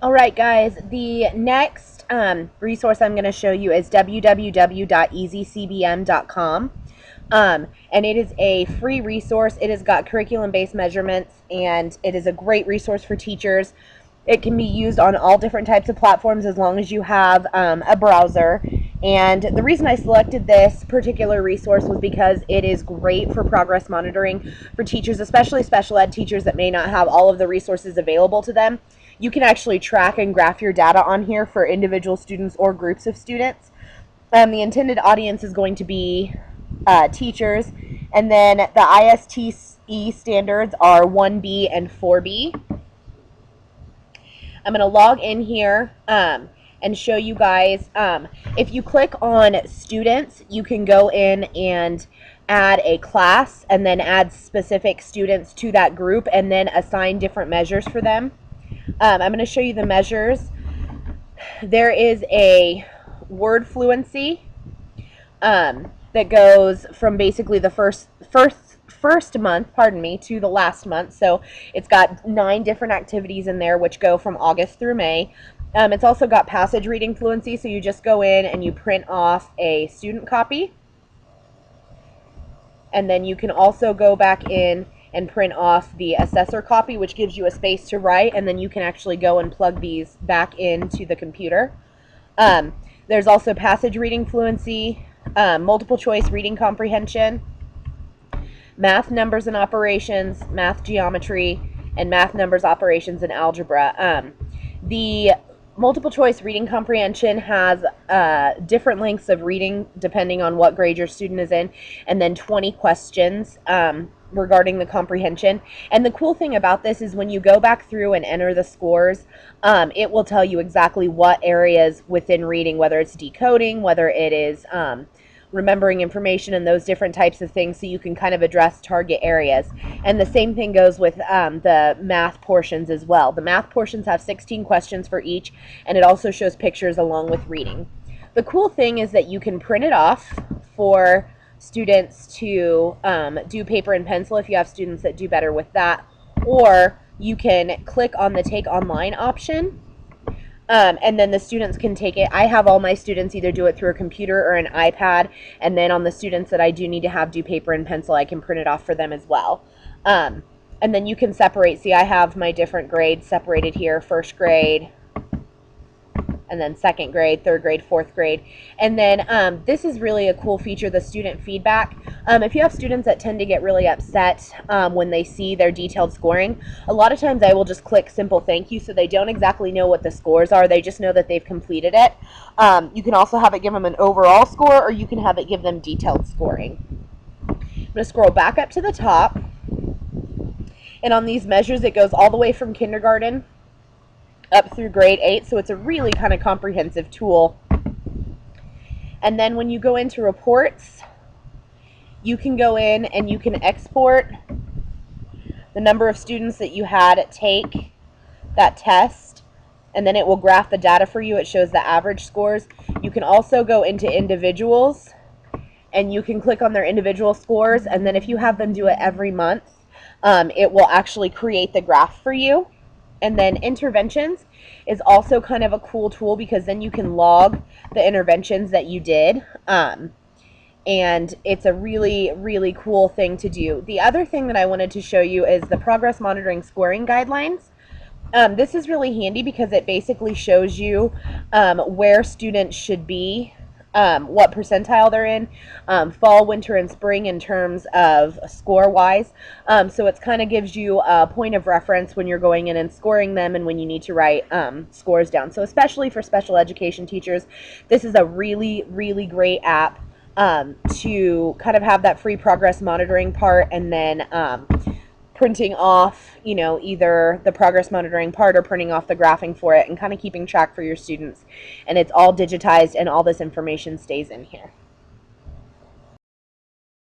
All right, guys, the next resource I'm going to show you is www.easycbm.com. And it is a free resource. It has got curriculum-based measurements, and it is a great resource for teachers. It can be used on all different types of platforms as long as you have a browser. And the reason I selected this particular resource was because it is great for progress monitoring for teachers, especially special ed teachers that may not have all of the resources available to them. You can actually track and graph your data on here for individual students or groups of students. The intended audience is going to be teachers, and then the ISTE standards are 1B and 4B. I'm going to log in here and show you guys. If you click on students, you can go in and add a class and then add specific students to that group and then assign different measures for them. I'm going to show you the measures. There is a word fluency that goes from basically the first month, to the last month. So it's got 9 different activities in there, which go from August through May. It's also got passage reading fluency, so you just go in and you print off a student copy. And then you can also go back in and print off the assessor copy, which gives you a space to write, and then you can actually go and plug these back into the computer. There's also passage reading fluency, multiple choice reading comprehension, math numbers and operations, math geometry, and math numbers, operations, and algebra. The multiple choice reading comprehension has different lengths of reading depending on what grade your student is in, and then 20 questions regarding the comprehension. And the cool thing about this is when you go back through and enter the scores, it will tell you exactly what areas within reading, whether it's decoding, whether it is remembering information, and those different types of things, so you can kind of address target areas. And the same thing goes with the math portions as well. The math portions have 16 questions for each, and it also shows pictures along with reading. The cool thing is that you can print it off for students to do paper and pencil if you have students that do better with that, or you can click on the take online option, and then the students can take it. I have all my students either do it through a computer or an iPad, and then on the students that I do need to have do paper and pencil, I can print it off for them as well. And then you can separate. See, I have my different grades separated here: first grade, and then second grade, third grade, fourth grade. And then this is really a cool feature, the student feedback. If you have students that tend to get really upset when they see their detailed scoring, a lot of times I will just click simple thank you, so they don't exactly know what the scores are. They just know that they've completed it. You can also have it give them an overall score, or you can have it give them detailed scoring. I'm going to scroll back up to the top. And on these measures, it goes all the way from kindergarten up through grade 8, so it's a really kind of comprehensive tool. And then when you go into reports, you can go in and you can export the number of students that you had take that test, and then it will graph the data for you. It shows the average scores. You can also go into individuals, and you can click on their individual scores, and then if you have them do it every month, it will actually create the graph for you. And then interventions is also kind of a cool tool, because then you can log the interventions that you did. And it's a really, really cool thing to do. The other thing that I wanted to show you is the progress monitoring scoring guidelines. This is really handy because it basically shows you where students should be, what percentile they're in, fall, winter, and spring in terms of score-wise. So it kind of gives you a point of reference when you're going in and scoring them, and when you need to write scores down. So especially for special education teachers, this is a really, really great app to kind of have that free progress monitoring part, and then printing off, either the progress monitoring part or printing off the graphing for it, and kind of keeping track for your students. And it's all digitized, and all this information stays in here.